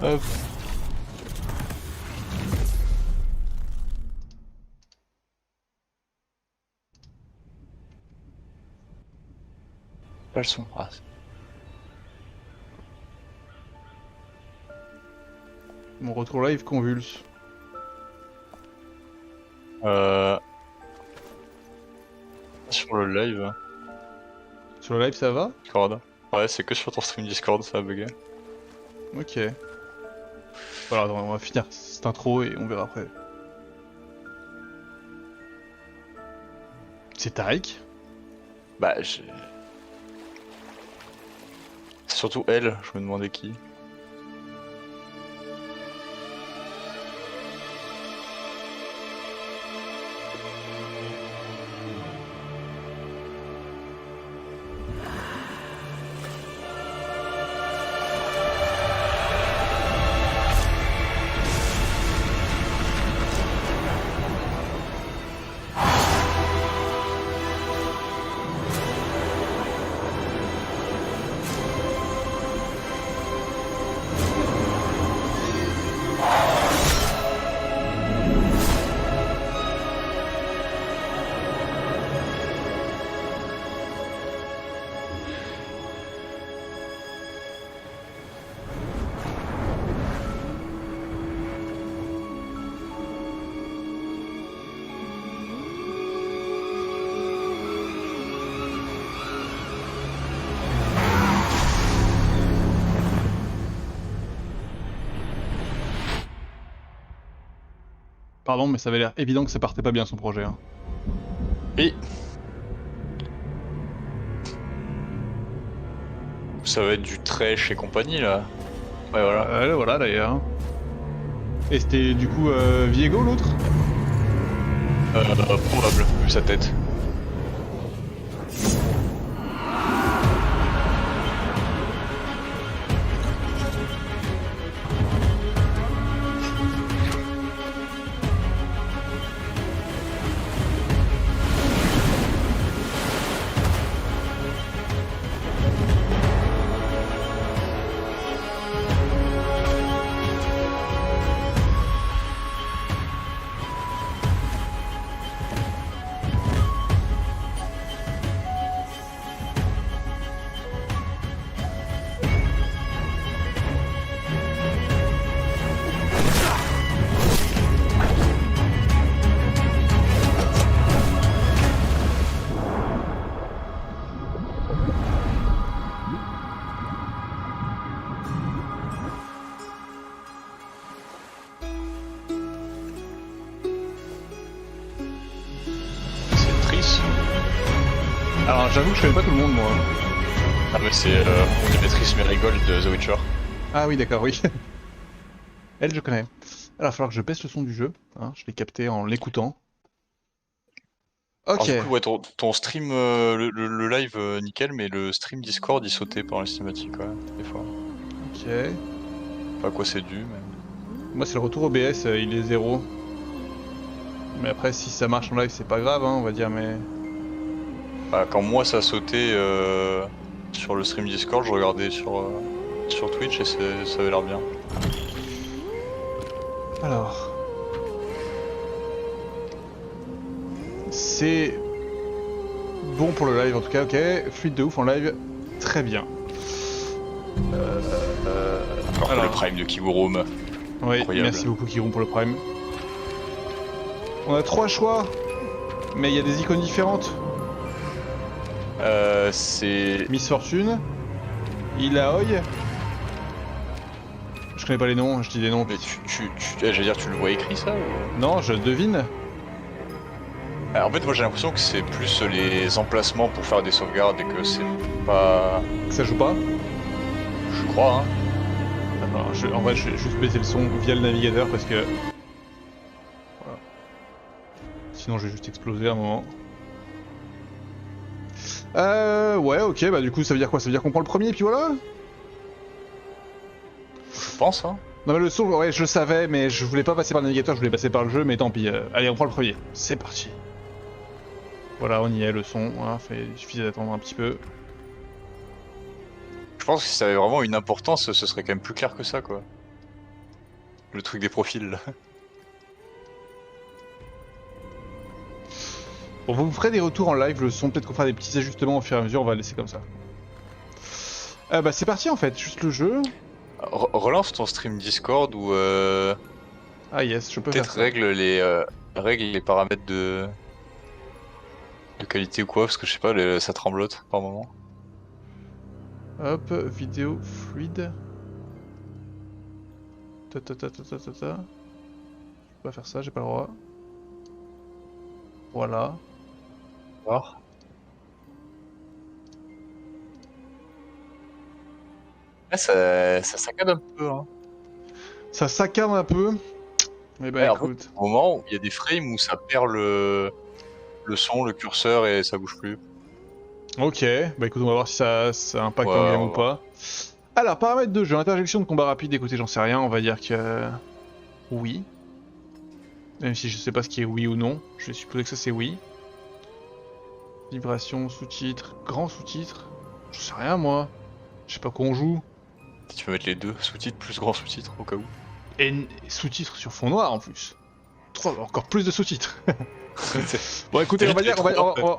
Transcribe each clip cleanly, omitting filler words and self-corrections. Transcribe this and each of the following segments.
Hop. Pas le son. Ah, Mon retour live convulse. sur le live, Sur le live, ça va? Discord. Ouais, c'est que sur ton stream Discord, ça a bugué. Ok. Voilà, attends, on va finir cette intro et on verra après. C'est Tarek? Bah, c'est surtout elle, je me demandais qui. Pardon, mais ça avait l'air évident que ça partait pas bien son projet. Hein. Oui. Ça va être du Trèche et compagnie là. Ouais, voilà. Voilà d'ailleurs. Et c'était du coup Viego l'autre? Probable, vu sa tête. C'est triste. Alors j'avoue que je connais pas tout le monde moi. Ah mais c'est Dimitris Merigold de The Witcher. Ah oui d'accord, oui. Elle je connais. Alors il va falloir que je baisse le son du jeu. Hein, je l'ai capté en l'écoutant. Alors Ok. du coup, ouais, ton stream, le live, nickel, mais le stream Discord, il sautait pendant les cinématiques, ouais, des fois. Ok. Pas à quoi c'est dû, mais... Moi c'est le retour OBS, il est 0. Mais après si ça marche en live c'est pas grave hein, on va dire mais... Bah, quand moi ça sautait sur le stream Discord, je regardais sur Twitch et ça avait l'air bien. Alors... C'est... Bon pour le live en tout cas, ok. Fluide de ouf en live, très bien. Encore Alors. le prime de Kigurum. Oui, Incroyable. merci beaucoup Kiron pour le prime. On a 3 choix, mais il y a des icônes différentes. C'est... Miss Fortune, Ilaoi. Je connais pas les noms, je dis des noms. Mais j'allais dire, tu le vois écrit ça ou... Non, je devine. Alors, en fait, moi j'ai l'impression que c'est plus les emplacements pour faire des sauvegardes et que c'est pas... Que ça joue pas. Je crois, hein. Attends, en vrai, je vais juste baisser le son via le navigateur parce que... Voilà. Sinon, je vais juste exploser à un moment. Ouais, ok, bah du coup, ça veut dire quoi? Ça veut dire qu'on prend le premier, puis voilà? Je pense, hein. Non mais le son, ouais, je le savais, mais je voulais pas passer par le navigateur, je voulais passer par le jeu, mais tant pis. Allez, on prend le premier. C'est parti. Voilà, on y est, le son. Hein, il suffisait d'attendre un petit peu. Je pense que si ça avait vraiment une importance, ce serait quand même plus clair que ça, quoi. Le truc des profils là. Bon, vous me ferez des retours en live, le son, peut-être qu'on fera des petits ajustements au fur et à mesure, on va le laisser comme ça. Bah c'est parti en fait, juste le jeu. Relance ton stream Discord ou Ah yes, je peux faire peut-être ça. règle les paramètres de qualité ou quoi, parce que je sais pas, ça tremblote par moment. Hop, vidéo fluide. Ta ta ta ta ta ta ta. Je peux pas faire ça, j'ai pas le droit. Voilà. Voir. Ouais, ça saccade un peu, hein. Ça saccade un peu. Mais bah Ouais, en fait, écoute. au moment où il y a des frames où ça perd le son, le curseur et ça bouge plus. Ok, bah écoute, on va voir si ça impacte Ouais, en game on ou va voir. pas. Alors, paramètres de jeu, interjection de combat rapide, écoutez, j'en sais rien, on va dire que... Oui. Même si je sais pas ce qui est oui ou non, je vais supposer que ça c'est oui. Vibration, sous-titres, grand sous-titres. Je sais rien moi. Je sais pas quoi on joue. Tu peux mettre les deux, sous-titres plus grand sous-titres au cas où. Et sous-titres sur fond noir en plus. Encore plus de sous-titres. Bon écoutez, on va dire,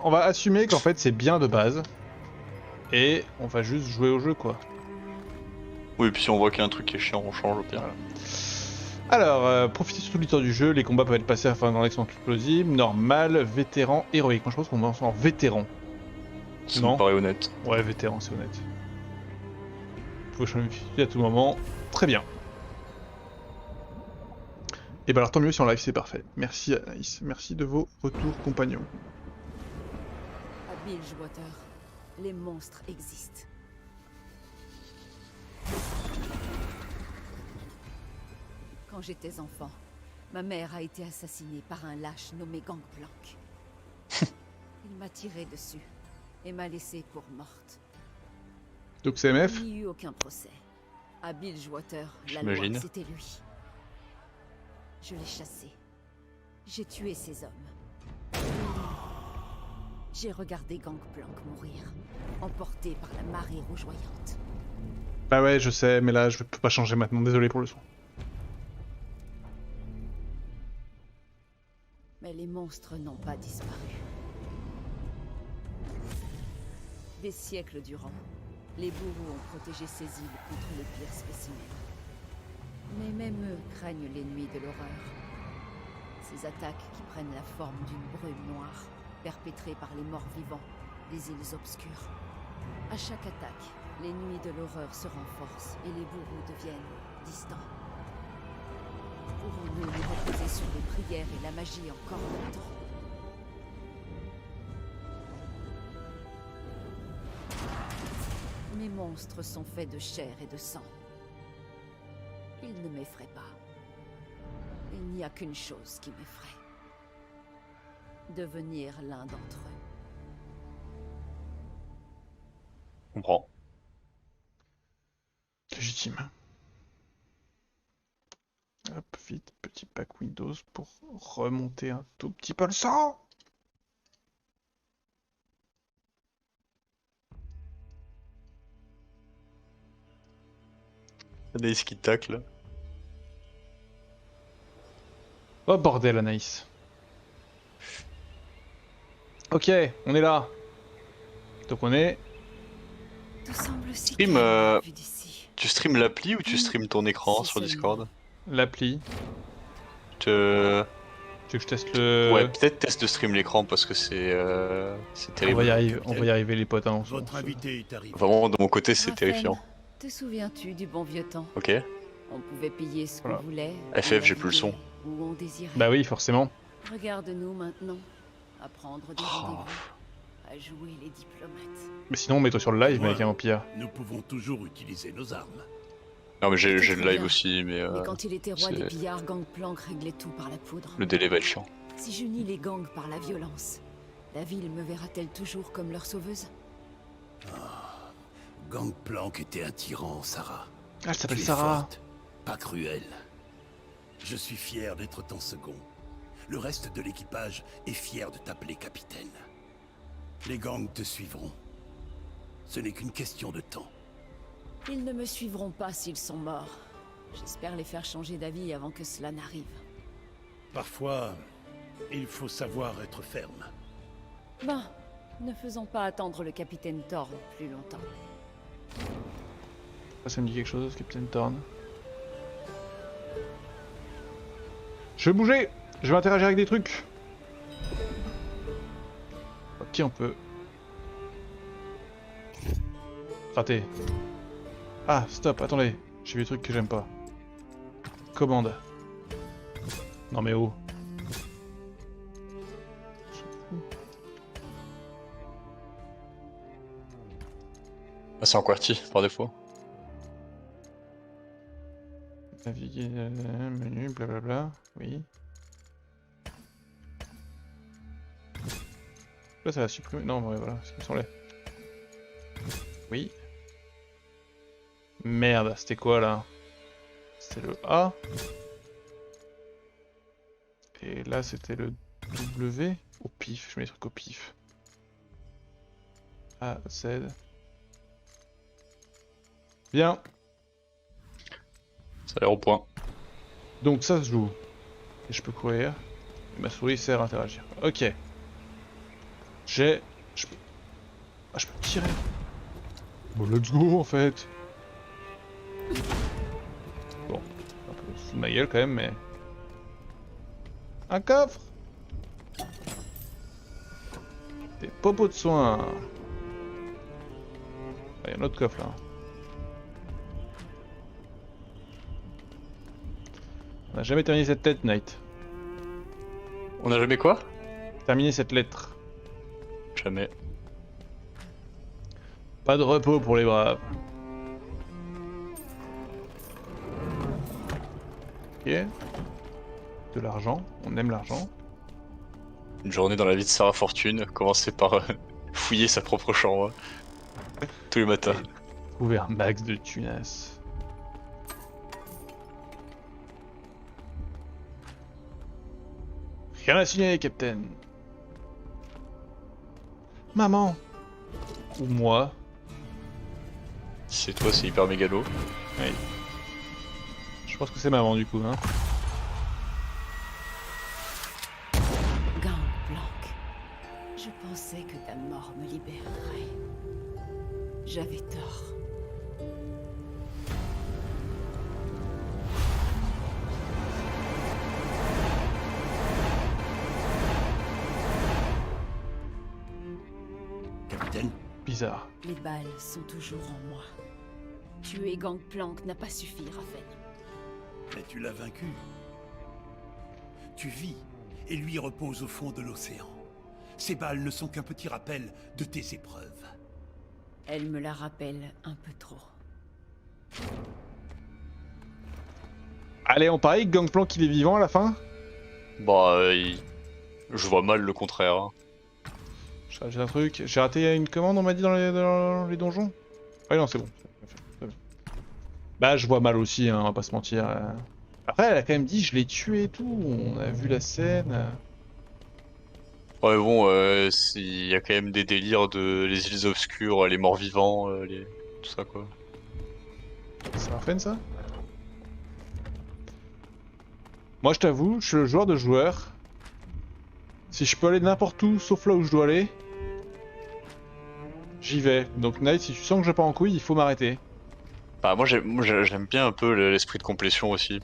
on va assumer qu'en fait c'est bien de base. Et on va juste jouer au jeu quoi. Oui, et puis si on voit qu'il y a un truc qui est chiant, on change au pire. Voilà. Alors, profitez sur tout le temps du jeu, les combats peuvent être passés afin dans l'action explosive, normal, vétéran, héroïque. Moi je pense qu'on va en vétéran. Ça Non. me paraît honnête. Ouais, vétéran, c'est honnête. Vous pouvez changer à tout moment. Très bien. Et bah alors tant mieux si en live c'est parfait. Merci Anaïs, merci de vos retours compagnons. À Bilgewater, les monstres existent. Quand j'étais enfant, ma mère a été assassinée par un lâche nommé Gangplank. Il m'a tiré dessus et m'a laissée pour morte. Donc c'est MF. Il n'y eut aucun procès. À Bilgewater, la J'imagine. loi, c'était lui. Je l'ai chassé. J'ai tué ses hommes. J'ai regardé Gangplank mourir, emporté par la marée rougeoyante. Bah ouais, je sais, mais là je peux pas changer maintenant, désolé pour le son. Mais les monstres n'ont pas disparu. Des siècles durant, les bourreaux ont protégé ces îles contre les pires spécimens. Mais même eux craignent l'ennemi de l'horreur. Ces attaques qui prennent la forme d'une brume noire, perpétrée par les morts vivants des îles obscures. À chaque attaque, les nuits de l'horreur se renforcent et les bourreaux deviennent distants. Pourrons-nous nous reposer sur les prières et la magie encore longtemps? Mes monstres sont faits de chair et de sang. Ils ne m'effraient pas. Il n'y a qu'une chose qui m'effraie. Devenir l'un d'entre eux. Je comprends. Légitime. Hop, vite, petit pack Windows pour remonter un tout petit peu le sang. Anaïs qui tacle. Oh bordel Anaïs. Ok, on est là. Donc on est... Tout semble si Stream, calme vu d'ici. Tu stream l'appli ou tu stream ton écran Si sur seulement. Discord? L'appli. Te... Tu veux que je teste le... Ouais, peut-être teste de stream l'écran parce que c'est on terrible. va y arriver, on va y arriver les potes. Hein, Votre invité est arrivé. Vraiment, de mon côté, c'est Raphaël, terrifiant. te souviens-tu du bon vieux temps? Ok. On pouvait payer ce qu'on Voilà. voulait. FF, on j'ai plus le son. naviguait Où on désirait. Bah oui, forcément. Regarde-nous maintenant. À prendre des Oh. rendez-vous. À jouer les diplomates. Mais sinon, mets-toi sur le live, mec, hein, au pire. Nous pouvons toujours utiliser nos armes. Non, mais j'ai Peut-être le live bien. aussi, mais Mais quand il était roi c'est- des pillards, Gangplank réglait tout par la poudre. le délai va être chiant. Si j'unis les gangs par la violence, la ville me verra-t-elle toujours comme leur sauveuse? Gangplank était un tyran, Sarah. Ah, elle s'appelle Tu es Sarah. forte, pas cruelle. Je suis fier d'être ton second. Le reste de l'équipage est fier de t'appeler capitaine. Les gangs te suivront. Ce n'est qu'une question de temps. Ils ne me suivront pas s'ils sont morts. J'espère les faire changer d'avis avant que cela n'arrive. Parfois, il faut savoir être ferme. Ben, ne faisons pas attendre le capitaine Thorn plus longtemps. Ça me dit quelque chose, Captain Thorn. Je vais bouger. Je vais interagir avec des trucs. Ok, on peut... Raté. Ah, stop, attendez. J'ai vu des trucs que j'aime pas. Commande. Non mais oh. Ah, c'est en QWERTY, par défaut. Naviguer, menu, blablabla. Oui. Là, ça va supprimer. Non, ouais, voilà, c'est comme ça. Oui. Merde, c'était quoi là? C'était le A. Et là, c'était le W. Au pif, je mets les trucs au pif. A, Z. Bien. Ça a l'air au point. Donc ça se joue. Et je peux courir. Et ma souris sert à interagir. Ok. Je peux... Ah, je peux tirer. Bon, let's go en fait. Bon. Un peu sous ma gueule quand même, mais... Un coffre. Des popos de soins. Il y a un autre coffre là. On n'a jamais terminé cette lettre, Knight. On a jamais quoi? Terminé cette lettre. Jamais. Pas de repos pour les braves. Ok. De l'argent. On aime l'argent. Une journée dans la vie de Sarah Fortune, commencer par fouiller sa propre chambre. Tous les matins. Trouver un max de tunas. Rien à signaler, Captain. Maman. Ou moi. Si c'est toi, c'est hyper mégalo. Oui. Je pense que c'est maman du coup, hein. Gangplank. Je pensais que ta mort me libérerait. J'avais tort. Capitaine, Bizarre. Les balles sont toujours en moi. Tuer Gangplank n'a pas suffi, Raven. mais tu l'as vaincu. Tu vis, et lui repose au fond de l'océan. Ces balles ne sont qu'un petit rappel de tes épreuves. Elle me la rappelle un peu trop. Allez, on parie que Gangplank il est vivant à la fin. Bah, je vois mal le contraire. Hein. J'ai un truc. J'ai raté une commande, on m'a dit dans les donjons. Ouais, non, c'est bon. Bah, je vois mal aussi, hein, on va pas se mentir. Après, elle a quand même dit je l'ai tué et tout. On a vu la scène. Ouais, bon, il y a quand même des délires de les îles obscures, les morts vivants, tout ça quoi. C'est Rafen ça? Moi, je t'avoue, je suis le joueur de joueur. Si je peux aller n'importe où, sauf là où je dois aller, j'y vais. Donc, Knight, si tu sens que je pars en couille, il faut m'arrêter. Bah, moi j'aime bien un peu l'esprit de complétion aussi.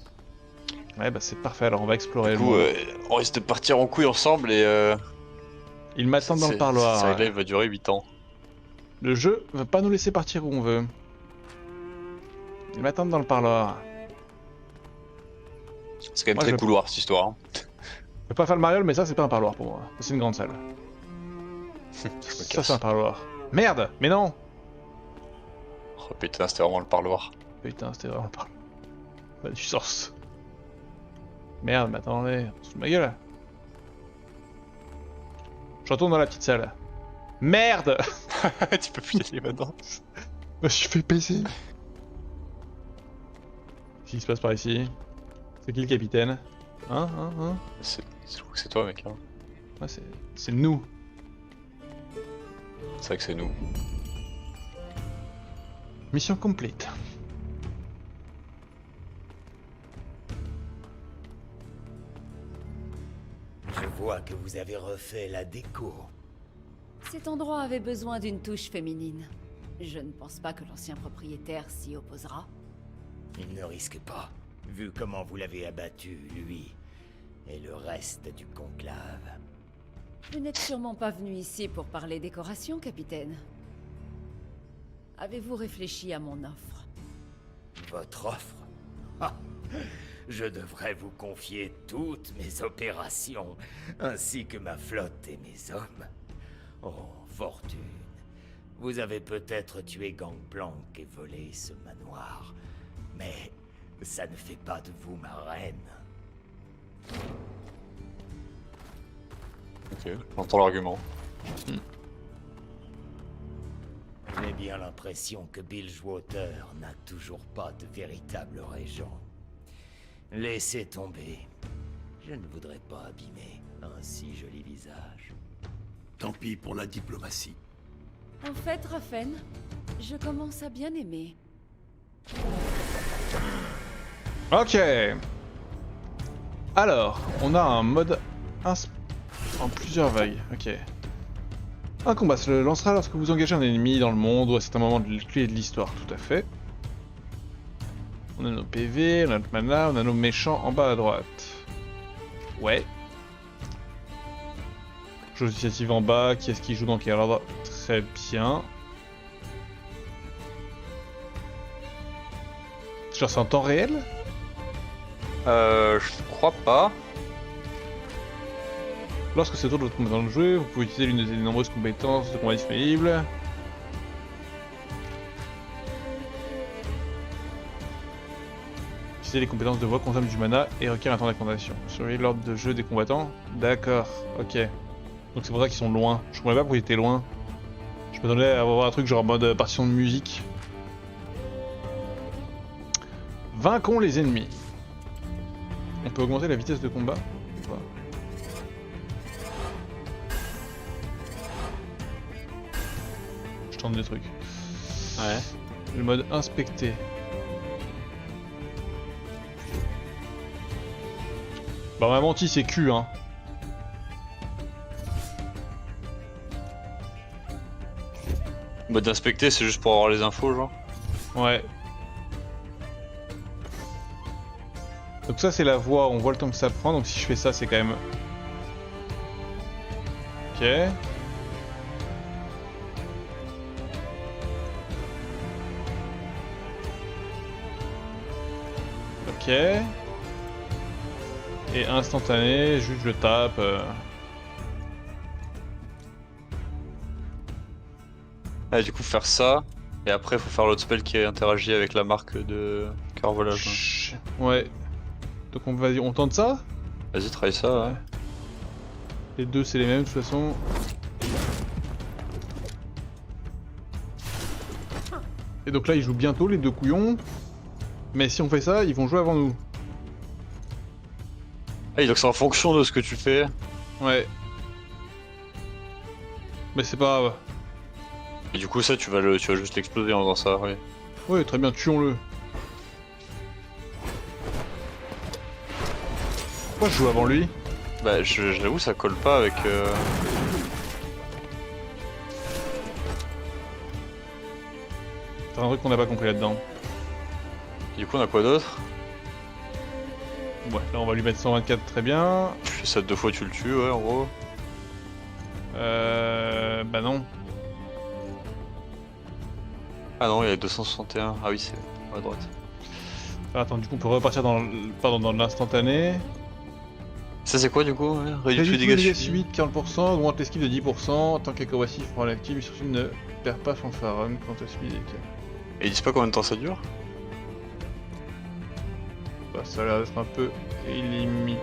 Ouais, bah c'est parfait, alors on va explorer Du le coup, monde. on risque de partir en couille ensemble et Ils m'attendent dans le parloir. Ça va durer 8 ans. Le jeu va pas nous laisser partir où on veut. Ils m'attendent dans le parloir. C'est quand même Moi, très je- couloir cette histoire. Hein. Je vais pas faire le mariole, mais ça c'est pas un parloir pour moi. Ça, c'est une grande salle. Je me Ça casse. c'est un parloir. Merde. Mais non. Oh putain, c'était vraiment le parloir. Putain, c'était vraiment le parloir. Ça a du sens. Merde, mais attendez. Sous ma gueule. Je retourne dans la petite salle. Merde. Tu peux plus y aller maintenant. Je me suis fait baiser. Qu'est-ce qui se passe par ici? C'est qui le capitaine? Hein? Je trouve que c'est toi mec. Hein. Ouais, c'est nous. C'est vrai que c'est nous. Mission complète. vois que vous avez refait la déco. Cet endroit avait besoin d'une touche féminine. Je ne pense pas que l'ancien propriétaire s'y opposera. Il ne risque pas, vu comment vous l'avez abattu, lui, et le reste du conclave. Vous n'êtes sûrement pas venu ici pour parler décoration, capitaine. Avez-vous réfléchi à mon offre? Votre offre? Ah, je devrais vous confier toutes mes opérations, ainsi que ma flotte et mes hommes. Oh, fortune. Vous avez peut-être tué Gangplank et volé ce manoir, mais ça ne fait pas de vous ma reine. Ok, j'entends l'argument. J'ai bien l'impression que Bilgewater n'a toujours pas de véritable régent. Laissez tomber. Je ne voudrais pas abîmer un si joli visage. Tant pis pour la diplomatie. En fait, Raffen, je commence à bien aimer. Ok. Alors, on a un mode en plusieurs vagues. Ok. Un combat se lancera lorsque vous engagez un ennemi dans le monde ou à certains moments clés de l'histoire. Tout à fait. On a nos PV, on a notre mana, on a nos méchants en bas à droite. Ouais. Jeu d'initiative en bas, qui est-ce qui joue dans quel ordre? Très bien. Genre c'est en temps réel? Je crois pas. Lorsque c'est tour de votre combat dans le jeu, vous pouvez utiliser l'une des nombreuses compétences de combat disponibles. Utiliser les compétences de voix consomment du mana et requiert un temps d'accordation. Surveillez l'ordre de jeu des combattants. D'accord, ok. Donc c'est pour ça qu'ils sont loin. Je comprenais pas pourquoi ils étaient loin. Je m'attendais à avoir un truc genre en mode partition de musique. Vainquons les ennemis. On peut augmenter la vitesse de combat ou pas? Je tente des trucs. Ouais. Le mode inspecter. Bah on m'a menti, c'est Q hein. Mode d'inspecter, c'est juste pour avoir les infos, genre. Ouais. Donc ça c'est la voie, on voit le temps que ça prend, donc si je fais ça c'est quand même... Ok. Ok. Et instantané, juste je tape. Ah, du coup, faire ça, et après, faut faire l'autre spell qui interagit avec la marque de cœur volage. Chut. Ouais. Donc vas-y, on tente ça? Vas-y, try ça, ouais. Les deux c'est les mêmes de toute façon. Et donc là ils jouent bientôt les deux couillons. Mais si on fait ça, ils vont jouer avant nous. Ah, donc c'est en fonction de ce que tu fais. Ouais. Mais c'est pas grave. Et du coup, ça, tu vas juste l'exploser en faisant ça, oui. Ouais, très bien, tuons-le. Pourquoi je joue avant lui? Bah, j'avoue, ça colle pas avec. C'est un truc qu'on n'a pas compris là-dedans. Du coup, on a quoi d'autre? Ouais, là on va lui mettre 124, très bien. Tu fais ça 2 fois, tu le tues, ouais, en gros. Bah non. Ah non, il y a 261. Ah oui, c'est à droite. Ah, attends, du coup on peut repartir dans l'instantané. Ça, c'est quoi du coup? Ouais, réduit Réduit les tous les dégâts dégâts subis de 40%, augmente l'esquive de 10%, tant qu'elle coercive pour l'active, surtout ne perd pas fanfaron quand elle subit des dégâts. Et ils disent pas combien de temps ça dure? Bah ça a l'air d'être un peu illimité.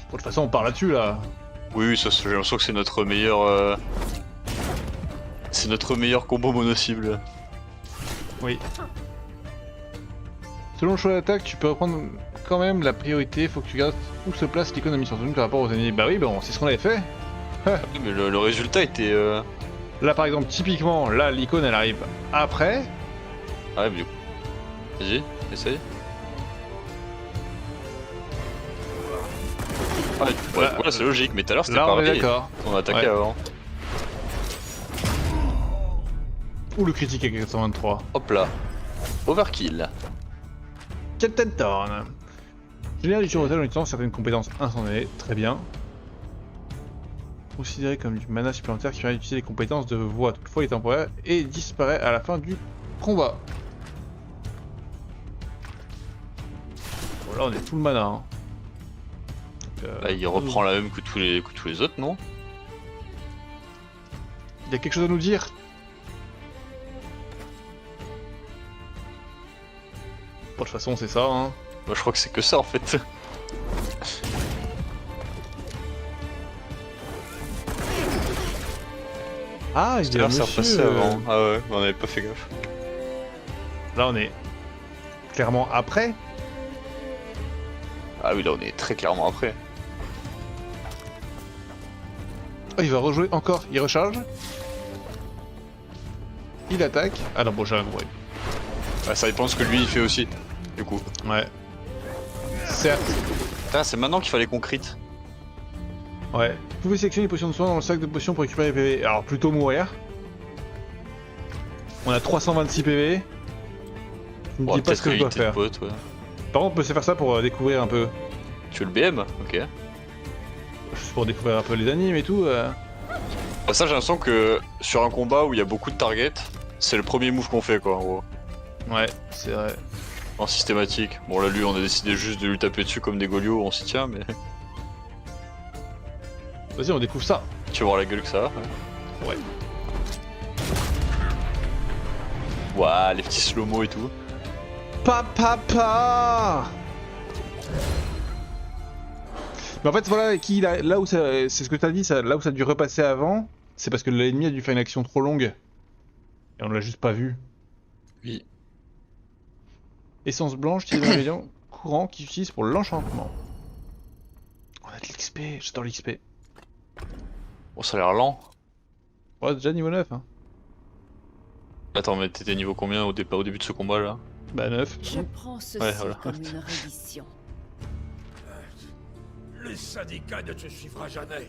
Bon, de toute façon on part là-dessus là. Oui, ça, j'ai l'impression que c'est notre meilleur. C'est notre meilleur combo mono-cible. Oui. Selon le choix d'attaque, tu peux reprendre quand même la priorité, faut que tu regardes où se place l'économie sur zone par rapport aux ennemis. Bah oui, bon, c'est ce qu'on avait fait. Mais le résultat était. Là par exemple, typiquement, là l'icône elle arrive après. Ah ouais, mais du coup. Vas-y, essaye. Ah, ouais, c'est logique, mais tout à l'heure c'était Là, on est pareil. d'accord. On a attaqué Ouais. avant. Ou le critique à 423. Hop là. Overkill. Captain Thorn. Général du sureau en utilisant certaines compétences instantanées. Très bien. Considéré comme du mana supplémentaire qui permet d'utiliser les compétences de voix. Toutefois, il est temporaire et disparaît à la fin du combat. Bon, là, on est full mana. Hein. Donc, Là, il reprend la même que tous les autres, non? Il y a quelque chose à nous dire? Bon, de toute façon, c'est ça. Hein. Moi, je crois que c'est que ça en fait. Ah, il y a un Ça monsieur. repassait avant. Ah ouais, on avait pas fait gaffe. Là, on est clairement après. Ah oui, là, on est très clairement après. Oh, il va rejouer encore. Il recharge. Il attaque. Ah non, bon, j'ai un bruit. Ouais, ça dépend de ce que lui il fait aussi, du coup. Ouais. Certes. Putain, c'est maintenant qu'il fallait qu'on crit. Ouais. Vous pouvez sélectionner les potions de soin dans le sac de potions pour récupérer les PV. Alors, plutôt mourir. On a 326 PV. Je me On va dis pas ce que je dois éviter le faire. pote, ouais. Par contre, on peut se faire ça pour découvrir un peu. Tu veux le BM? Ok. Juste pour découvrir un peu les animes et tout. Bah, ça, j'ai l'impression que sur un combat où il y a beaucoup de targets, c'est le premier move qu'on fait, quoi, en gros. Ouais, c'est vrai. En systématique. Bon, là, lui, on a décidé juste de lui taper dessus comme des golios, on s'y tient, mais. Vas-y, on découvre ça. Tu vas voir la gueule que ça a. Ouais. Ouah, les petits slow-mo et tout. Papa. Mais en fait, voilà, là où ça, c'est ce que t'as dit, ça, là où ça a dû repasser avant, c'est parce que l'ennemi a dû faire une action trop longue. Et on l'a juste pas vu. Oui. Essence blanche, type d'ingrédient courant qui s'utilise pour l'enchantement. On a de l'XP, j'adore l'XP. Bon, ça a l'air lent. Ouais, déjà niveau 9, hein. Attends, mais t'étais niveau combien au début de ce combat là? Bah 9. Je prends ceci Ouais, voilà. comme une reddition. Le syndicat ne te suivra jamais.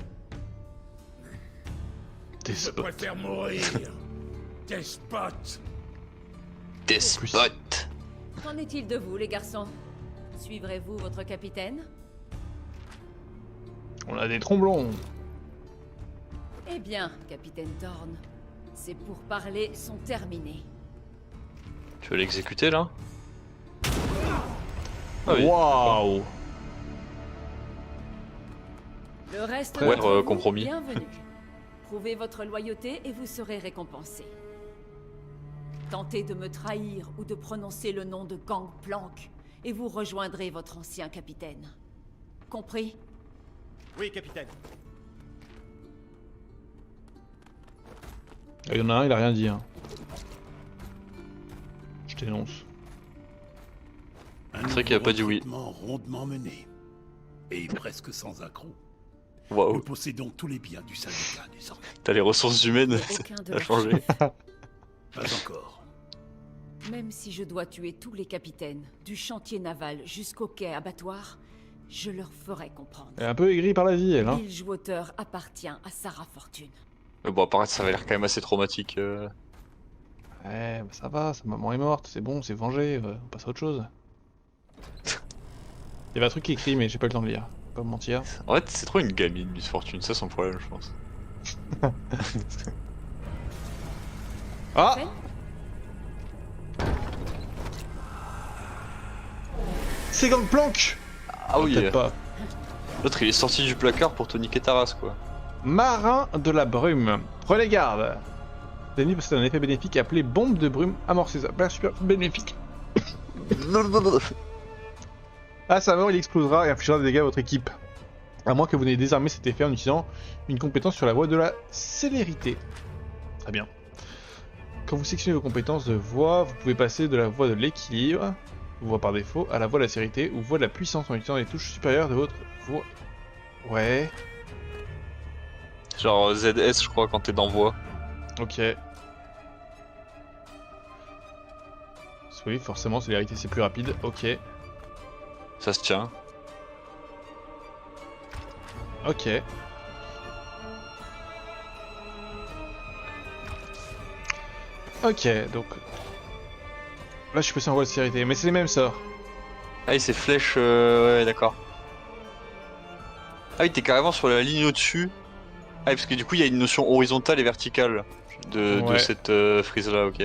Je Despote. préfère mourir. Despote. Despote. Qu'en est-il de vous, les garçons? Suivrez-vous votre capitaine? On a des tromblons. Eh bien, capitaine Thorn, ces pourparlers sont terminés. Tu veux l'exécuter là? Ah oui. Waouh. Le reste Ouais, d'entre vous, compromis. bienvenue. Prouvez votre loyauté et vous serez récompensé. Tentez de me trahir ou de prononcer le nom de Gangplank et vous rejoindrez votre ancien capitaine. Compris? Oui, capitaine. Il y en a un, il a rien dit. Hein. Je t'énonce. Un C'est vrai qu'il a pas dit oui. recrutement rondement mené. Et presque sans accroc. Nous Waouh. possédons tous les biens du syndicat désormais. T'as les ressources humaines, Aucun de ça a leurs changé. chefs. Pas encore. Même si je dois tuer tous les capitaines, du chantier naval jusqu'au quai abattoir, je leur ferai comprendre. Elle est un peu aigrie par la vie, elle. Hein. Bilgewater appartient à Sarah Fortune. Mais bon, apparaître, ça avait l'air quand même assez traumatique. Ouais, bah ça va, sa maman est morte, c'est bon, c'est vengé, on passe à autre chose. Il y avait un truc qui est écrit, mais j'ai pas eu le temps de lire. Pas me mentir. En fait, c'est trop une gamine, Miss Fortune, ça son problème, je pense. Ah! Fait? C'est Gangplank! Ah oui, Peut-être pas. l'autre il est sorti du placard pour te niquer ta race quoi. Marin de la brume. Prenez garde. L'ennemi possède un effet bénéfique appelé bombe de brume amorcée. Ça s'appelle super bénéfique. À sa mort, il explosera et infligera des dégâts à votre équipe. À moins que vous n'ayez désarmé cet effet en utilisant une compétence sur la voie de la célérité. Très bien. Quand vous sélectionnez vos compétences de voie, vous pouvez passer de la voie de l'équilibre, voie par défaut, à la voie de la célérité ou voie de la puissance en utilisant les touches supérieures de votre voie. Ouais. Genre ZS je crois quand t'es dans voie. Ok. Oui, forcément, célérité c'est plus rapide. Ok. Ça se tient. Ok. Ok, donc... Là, je suis passé en voie de sécurité, mais c'est les mêmes sorts. Ah oui, c'est flèche, ouais, d'accord. Ah oui, t'es carrément sur la ligne au-dessus. Ah oui, parce que du coup, il y a une notion horizontale et verticale de Ouais. cette frise-là, ok.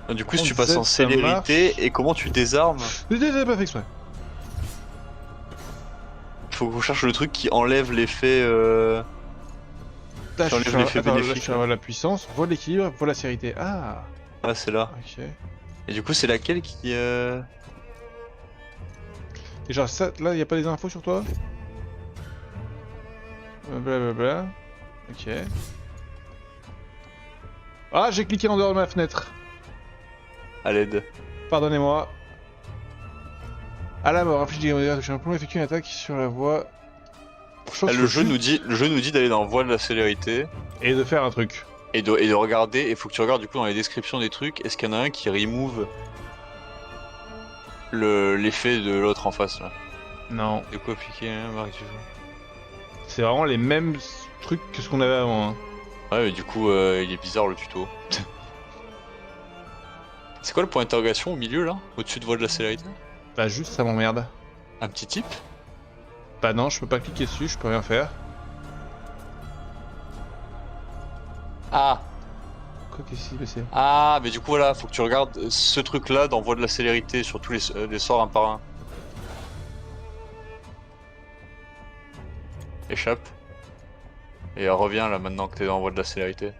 Donc, du coup, si On tu passes disait en que ça célérité, marche. et comment tu désarmes? J'ai pas fait exprès. Faut qu'on cherche le truc qui enlève l'effet... Là, Qui enlève je l'effet attends, là, je bénéfique. suis à la puissance, voie de l'équilibre, voie de la sécurité. Ah, Ah, c'est là. ok. Et du coup, c'est laquelle qui... Et genre, ça, là, y a pas des infos sur toi? Blablabla. Ok. Ah, j'ai cliqué en dehors de ma fenêtre. à l'aide? Pardonnez-moi. À la mort, inflige des modèles, toucher un plomb, effectue une attaque sur la voie. Chose Ah, le jeu nous dit d'aller dans voie de la célérité. Et de faire un truc. Et de regarder, il faut que tu regardes du coup dans les descriptions des trucs, est-ce qu'il y en a un qui remove l'effet de l'autre en face là? Non. De quoi appliquer hein, Marc, tu veux. C'est vraiment les mêmes trucs que ce qu'on avait avant. Hein. Ouais, mais du coup, il est bizarre le tuto. C'est quoi le point d'interrogation au milieu là? Au-dessus de voie de la célérité? Bah, juste ça m'emmerde. Un petit type? Bah, non, je peux pas cliquer dessus, je peux rien faire. Ah! Quoi, qu'est-ce qui s'est passé? Ah, mais du coup, voilà, faut que tu regardes ce truc là dans voie de la célérité sur tous les sorts un par un. Échappe. Et reviens là maintenant que t'es dans voie de la célérité.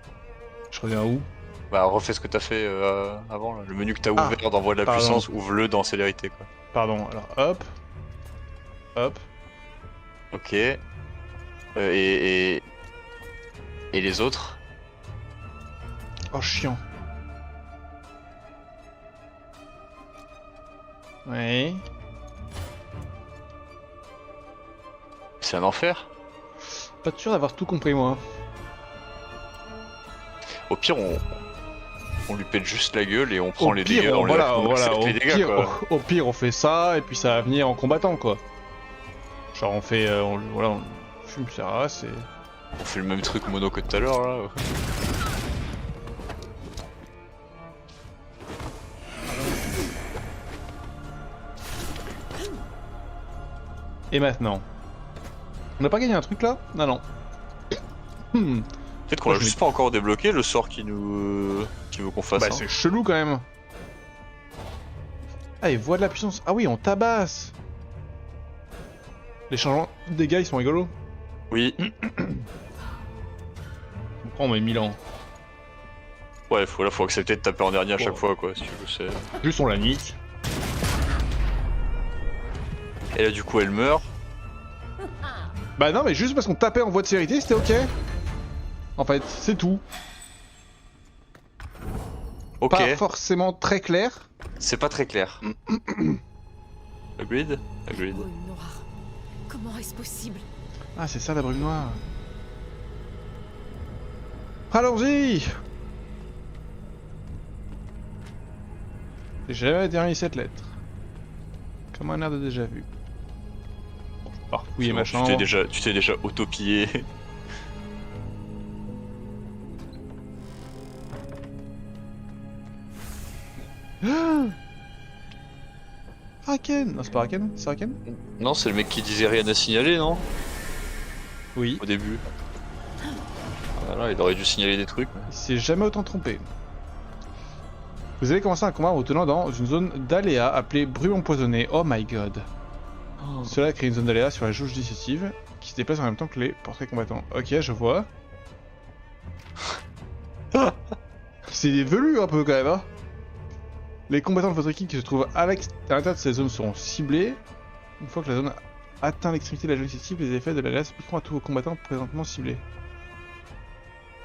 Je reviens où? Bah, refais ce que t'as fait avant là. Le menu que t'as Ah, ouvert dans voie de la pardon. puissance, ouvre-le dans célérité quoi. Pardon, alors hop. Hop. Ok. Et les autres? Oh, chiant. Oui. C'est un enfer. Pas sûr d'avoir tout compris, moi. Au pire, on lui pète juste la gueule et on prend Au les pire, dégâts. On voilà, on voilà, accepte les dégâts quoi. au pire, on fait ça, et puis ça va venir en combattant, quoi. Genre, on fait, voilà, on fume sa race, et... On fait le même truc mono que tout à l'heure là. Et maintenant? On n'a pas gagné un truc, là? Non, non. Peut-être qu'on Moi, l'a je juste pas encore débloqué le sort qui nous qui veut qu'on fasse. Bah, hein. c'est chelou, quand même. Ah, et voix de la puissance. Ah oui, on tabasse. Les changements de dégâts, ils sont rigolos. Oui. On met 1000 ans. Ouais, faut accepter de taper en dernier à chaque Bon. fois quoi. Si tu veux, c'est... Juste on la nique. Et là du coup elle meurt. Bah non, mais juste parce qu'on tapait en voie de sécurité, c'était ok. En fait, c'est tout. Ok. Pas forcément très clair. C'est pas très clair. Agreed? Agreed. Brume noire. Comment est-ce possible? Ah, c'est ça la brume noire. Allons-y. J'ai jamais dernier cette lettre. Comme un air de déjà vu. Bon, je vais pas refouiller ma chambre. Tu t'es déjà autopillé. Raken. Non, c'est pas Raken. C'est Raken? Non, c'est le mec qui disait rien à signaler, non? Oui. Au début. Voilà, il aurait dû signaler des trucs. Il s'est jamais autant trompé. Vous avez commencé un combat en vous tenant dans une zone d'aléa appelée brume empoisonnée. Oh my god. Cela crée une zone d'aléa sur la jauge décisive qui se déplace en même temps que les portraits combattants. Ok, je vois. C'est velu un peu quand même, hein. Les combattants de votre équipe qui se trouvent à l'intérieur de ces zones seront ciblés. Une fois que la zone atteint l'extrémité de la jauge décisive, les effets de l'aléa s'appliqueront à tous vos combattants présentement ciblés.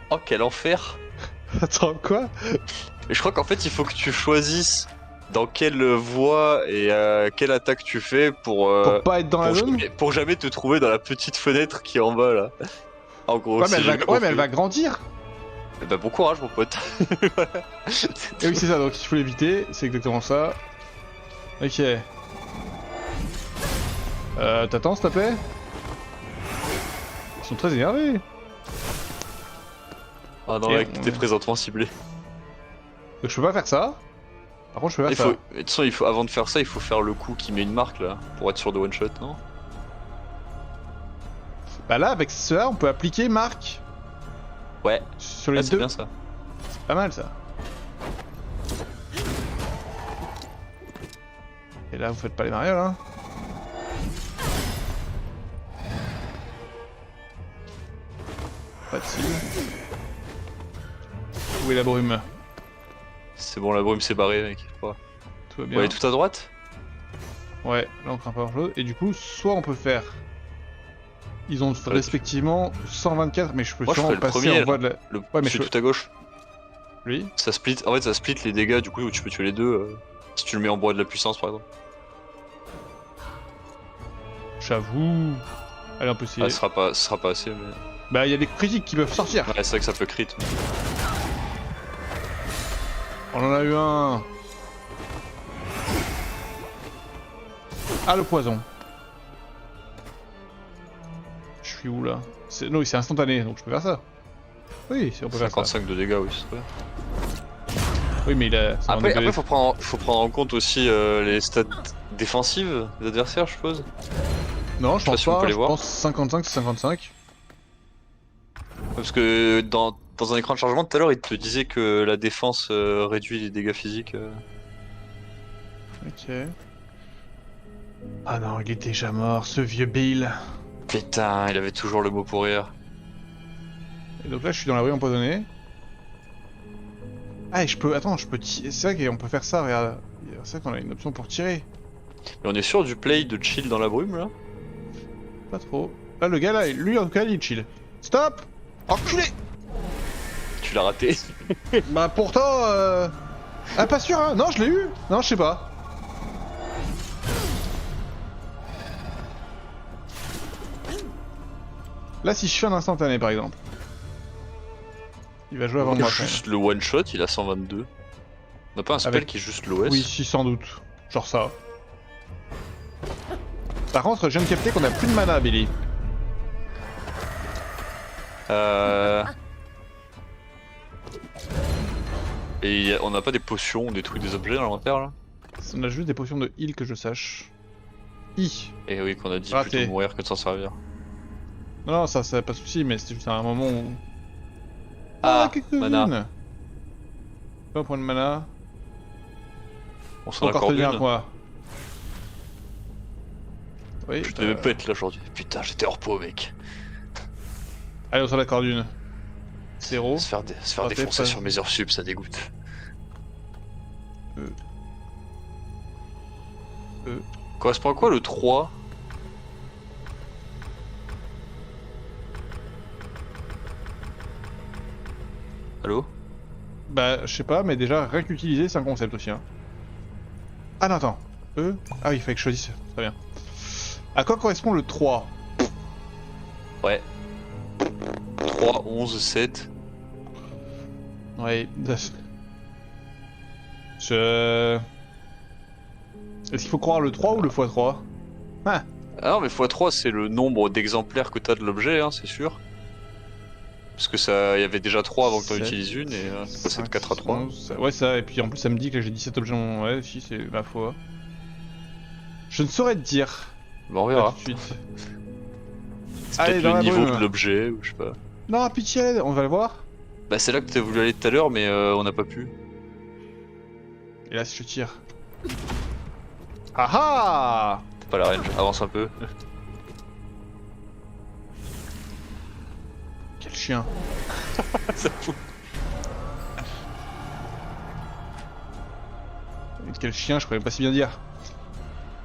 Oh, quel enfer! Attends, quoi? Et je crois qu'en fait, il faut que tu choisisses dans quelle voie et quelle attaque tu fais pour pas être dans la zone? pour jamais te trouver dans la petite fenêtre qui est en bas là. En gros, Ouais, mais, si j'ai bien mais elle compris. va grandir! Eh ben, bon courage, mon pote. Et oui, c'est ça, donc il faut l'éviter, c'est exactement ça. Ok. T'attends, s'il te plaît? Ils sont très énervés. Ah non, Et mec, on- t'es présentement ciblé. Donc je peux pas faire ça. Par contre, je peux faire ça. De toute façon, avant de faire ça, il faut faire le coup qui met une marque là, pour être sûr de one shot, non? Bah là, avec cela, on peut appliquer marque Ouais, sur les c'est deux. bien ça. C'est pas mal ça. Et là, vous faites pas les marioles, hein. Pas de cible. Où est la brume? C'est bon, la brume s'est barrée, mec. Ouais. Tout va On bien. va aller tout à droite? Ouais, là on craint pas grand chose. Et du coup, soit on peut faire. Ils ont Ouais, respectivement 124, mais je peux Moi, je sûrement ferais le passer premier, en voie de la. Le Ouais, mais c'est je- tout à gauche. Lui. Ça split, en fait, ça split les dégâts, du coup, tu peux tuer les deux si tu le mets en bois de la puissance, par exemple. J'avoue. Allez, on peut essayer. Ah, ce sera pas assez, mais. Bah, il y a des critiques qui peuvent sortir. Ouais, c'est vrai que ça peut crit. On en a eu un. Ah, le poison. Je suis où là? Non, c'est instantané, donc je peux faire ça. Oui, si on peut faire ça. 55 de dégâts, oui, c'est vrai. Oui, mais il a. ça va en Après, décoller. faut prendre en compte aussi les stats défensives des adversaires, je suppose. Non, je sais pas pense si on pas. peut les Je voir. pense 55, c'est 55. Parce que dans un écran de chargement tout à l'heure, il te disait que la défense réduit les dégâts physiques. Ok. Ah non, il est déjà mort, ce vieux Bill. Putain, il avait toujours le mot pour rire. Et donc là, je suis dans la rue empoisonnée. Ah, et je peux. Attends, je peux tirer. C'est vrai qu'on peut faire ça, regarde. C'est vrai qu'on a une option pour tirer. Mais on est sûr du play de chill dans la brume là? Pas trop. Là, le gars là, lui en tout cas, il chill. Stop! Enculé! Tu l'as raté. Bah pourtant, Ah, pas sûr, hein? Non, je l'ai eu! Non, je sais pas. Là, si je fais un instantané par exemple, il va jouer avant moi. quand même. Juste le one shot, il a 122. On a pas un spell Avec- qui est juste l'OS? Oui, si, sans doute. Genre ça. Par contre, je viens de capter qu'on a plus de mana, Billy. Et on n'a pas des potions ou des trucs, des objets dans l'inventaire là? On a juste des potions de heal que je sache. I. Et oui, qu'on a dit Raté. plutôt mourir que de s'en servir. Non, ça pas de soucis, mais c'était juste un moment où. Ah, quelques-unes. mana. Pas pour le mana. On s'en Faut encore accorde tenir une. quoi. Oui. Je devais même pas être là aujourd'hui. Putain, j'étais hors pot, mec. Allez, on s'en accorde une. 0. Se faire Raté, défoncer pas- sur mes heures sup, ça dégoûte. Correspond à quoi le 3? Allô? Bah, je sais pas, mais déjà, rien qu'utiliser, c'est un concept aussi. Hein. Ah non, attends. Ah oui, il fallait que je choisisse. Très bien. À quoi correspond le 3? Ouais. 3, 11, 7. Ouais. Je. Est-ce qu'il faut croire le 3 ou le x3? Ah, Ah non, mais x3 c'est le nombre d'exemplaires que t'as de l'objet, hein, c'est sûr. Parce que ça, il y avait déjà 3 avant que t'en 7, utilises une et ça c'est de 5, 4 à 3. 11, ouais, ça, et puis en plus ça me dit que j'ai 17 objets en. Ouais, si, c'est ma foi. Je ne saurais te dire. Bah on Là, verra. tout de suite. C'est Allez, peut-être dans le la niveau brume. de l'objet, ou je sais pas. Non, pitié, on va le voir. Bah c'est là que t'as voulu aller tout à l'heure, mais on n'a pas pu. Et là, si je tire. Ah ah! T'as pas la range, avance un peu. Quel chien. Ça fout. Quel chien, je pourrais pas si bien dire.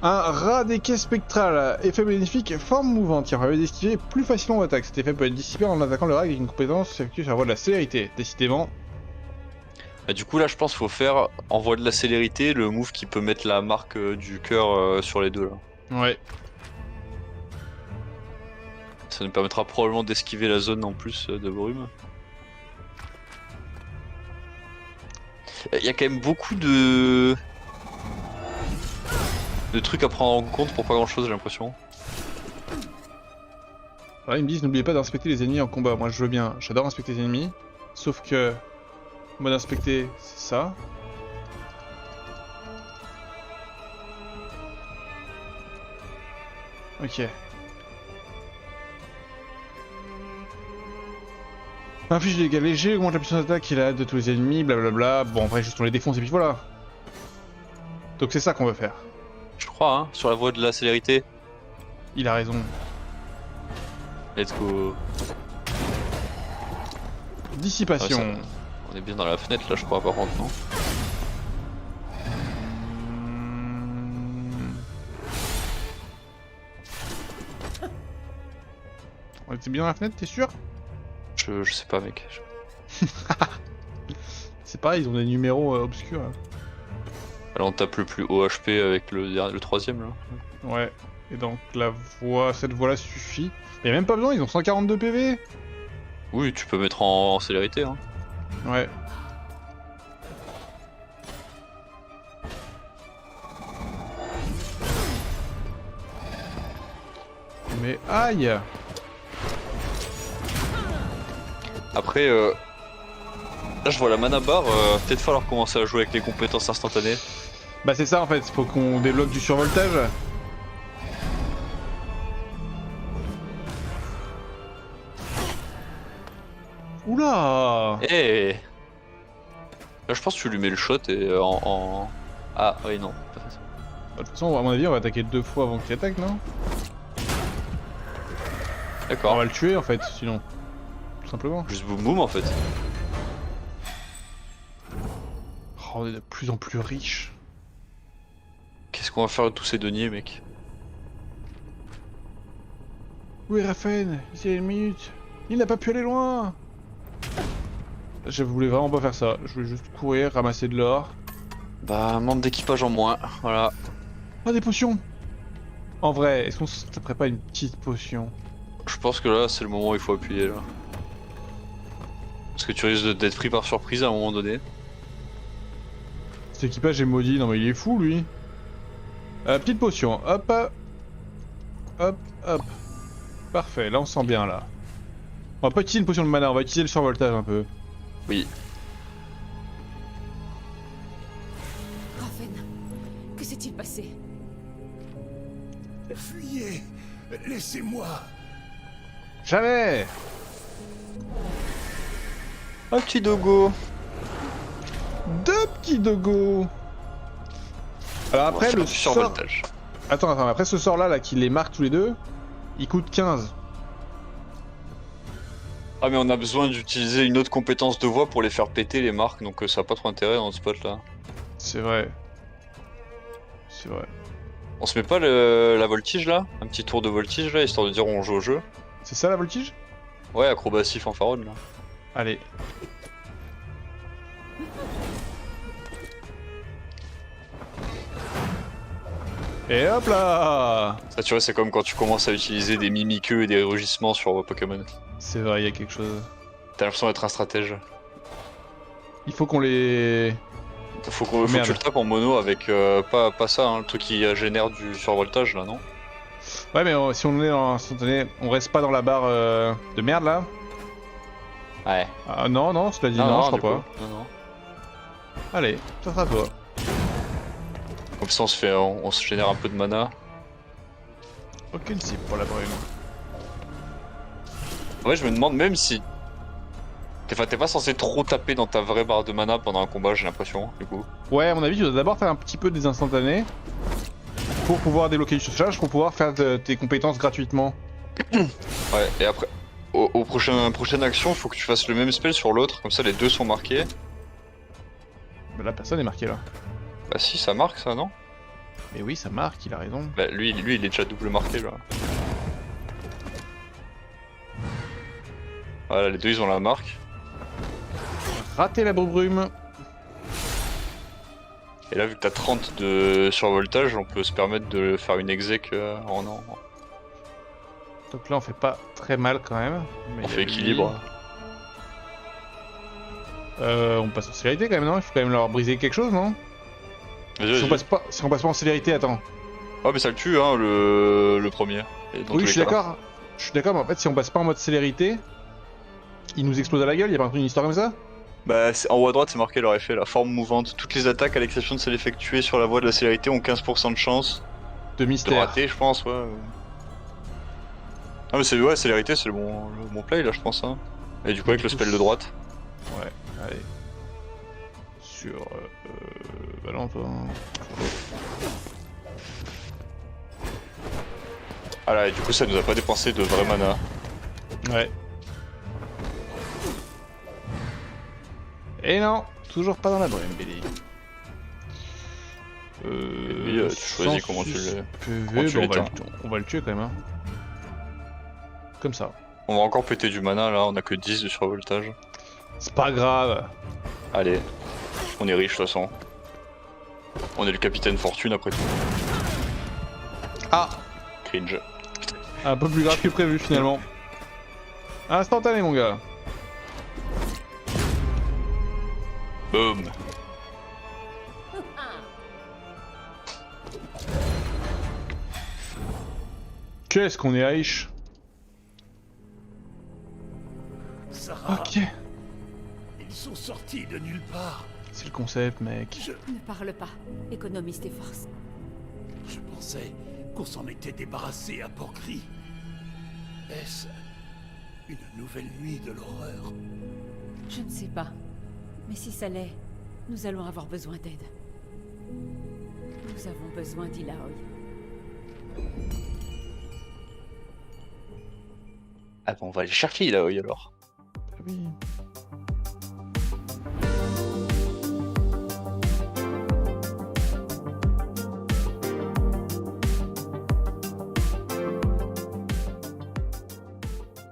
Un rat des quais spectral, effet bénéfique, forme mouvante, qui permet d'esquiver plus facilement l'attaque. Cet effet peut être dissipé en attaquant le rat avec une compétence effectuée sur la voie de la célérité. Décidément. Bah, du coup là je pense qu'il faut faire en voie de la célérité le move qui peut mettre la marque du cœur sur les deux là. Ouais. Ça nous permettra probablement d'esquiver la zone en plus de brume. Il y a quand même beaucoup de trucs à prendre en compte pour pas grand chose j'ai l'impression. Là, ils me disent n'oubliez pas d'inspecter les ennemis en combat. Moi, je veux bien. J'adore inspecter les ennemis. Sauf que... Mode inspecter, c'est ça. Ok. Inflige des dégâts légers, augmente la puissance d'attaque et la hâte de tous les ennemis, blablabla. Bon, en vrai, juste on les défonce et puis voilà. Donc c'est ça qu'on veut faire. Je crois, hein, sur la voie de la célérité. Il a raison. Let's go. Dissipation. Ouais, on est bien dans la fenêtre là, je crois, par contre, non? On était bien dans la fenêtre, t'es sûr? Je sais pas, mec. C'est pareil, ils ont des numéros obscurs. Là. Alors on tape le plus haut HP avec le troisième là. Ouais. Et donc la voie, cette voie là suffit. Y a même pas besoin, ils ont 142 PV. Oui, tu peux mettre en célérité. Hein. Ouais. Mais aïe! Après, là je vois la mana bar, peut-être falloir commencer à jouer avec les compétences instantanées. Bah c'est ça en fait, faut qu'on débloque du survoltage. Oula! Eh Là je pense que tu lui mets le shot et Ah oui non, pas fait ça. Bah, de toute façon, à mon avis, on va attaquer 2 fois avant qu'il attaque, non? On D'accord, va le tuer en fait, sinon. Tout simplement. juste boum boum en fait. Oh, on est de plus en plus riche. Qu'est-ce qu'on va faire de tous ces deniers, mec? Où est Rafen? Il y a une minute. Il n'a pas pu aller loin. Je voulais vraiment pas faire ça. Je voulais juste courir, ramasser de l'or. Bah, membre d'équipage en moins, voilà. Ah, des potions! En vrai, est-ce qu'on se taperait pas une petite potion? Je pense que là, c'est le moment où il faut appuyer, là. Parce que tu risques d'être pris par surprise à un moment donné. Cet équipage est maudit. Non mais il est fou, lui. Petite potion. Hop. Hop, hop. Parfait, là on se sent bien, là. On va pas utiliser une potion de mana, on va utiliser le survoltage un peu. Oui. Rafen, que s'est-il passé? Fuyez! Laissez-moi! Jamais! Un petit dogo. 2 petits dogos! Alors après, le sort... survoltage. Attends, après ce sort là qui les marque tous les deux, il coûte 15. Ah mais on a besoin d'utiliser une autre compétence de voix pour les faire péter les marques, donc ça a pas trop intérêt dans ce spot là. C'est vrai. C'est vrai. On se met pas la voltige là? Un petit tour de voltige là, histoire de dire on joue au jeu? C'est ça la voltige? Ouais, acrobatie fanfaronne là. Allez. Et hop là! Ça tu vois, c'est comme quand tu commences à utiliser des mimiqueux et des rugissements sur Pokémon. C'est vrai, il y a quelque chose. T'as l'impression d'être un stratège. Il faut qu'on les... Faut que Merde. tu le tapes en mono avec pas ça, hein, le truc qui génère du survoltage là, non? Ouais mais si on est en instantané, on reste pas dans la barre de merde là? Ouais. Ah non, cela dit non, je crois du pas. coup, non. Allez, ça sera toi. Comme ça on se génère un peu de mana. Aucune cible pour la brume. Ouais, je me demande même si... T'es pas censé trop taper dans ta vraie barre de mana pendant un combat, j'ai l'impression, du coup. Ouais, à mon avis, tu dois d'abord faire un petit peu des instantanés pour pouvoir débloquer du surcharge, pour pouvoir faire tes compétences gratuitement. Ouais, et après, au prochaine action, faut que tu fasses le même spell sur l'autre, comme ça les deux sont marqués. Mais là, personne n'est marqué là. Bah si, ça marque ça, non? Mais oui, ça marque, il a raison. Bah lui il est déjà double marqué là. Voilà, les deux ils ont la marque. Rater la brume. Et là, vu que t'as 30 de survoltage, on peut se permettre de faire une exec en an. Donc là, on fait pas très mal quand même. Mais On il y a fait lui. équilibre. On passe en célérité quand même, non? Il faut quand même leur briser quelque chose, non? Vas-y, Si on, vas-y. si on passe pas en célérité, attends. Ah mais ça le tue hein, le premier. Et dans tous Oui, les je suis cas, là. d'accord. Je suis d'accord, mais en fait, si on passe pas en mode célérité, il nous explose à la gueule, y a pas une histoire comme ça? Bah, en haut à droite, c'est marqué leur effet, la forme mouvante. Toutes les attaques, à l'exception de celles effectuées sur la voie de la célérité, ont 15% de chance De de mystère. rater, je pense, ouais. Ah, mais c'est ouais, célérité, c'est le bon play là, je pense. Hein. Et du coup, avec le spell de droite. Ouais, allez. Sur... bah non, toi... Ah là, et du coup, ça nous a pas dépensé de vrai mana. Ouais. Et non, toujours pas dans la brume, Billy. Billy, tu choisis comment tu le- comment tu on, l'éteins. on va le tuer quand même. Hein. Comme ça. On va encore péter du mana là, on a que 10 de survoltage. C'est pas grave. Allez, on est riche de toute façon. On est le capitaine Fortune après tout. Ah, Cringe. un peu plus grave que prévu finalement. Instantané mon gars. Boom. Qu'est-ce qu'on est riche. Sarah, Ok. ils sont sortis de nulle part. C'est le concept mec. Ne parle pas. Économise tes forces. Je pensais qu'on s'en était débarrassé à Port-Gris. Est-ce une nouvelle nuit de l'horreur? Je ne sais pas. Mais si ça l'est, nous allons avoir besoin d'aide. Nous avons besoin d'Ilaoi. Ah bon, on va aller chercher là, oui alors. Oui.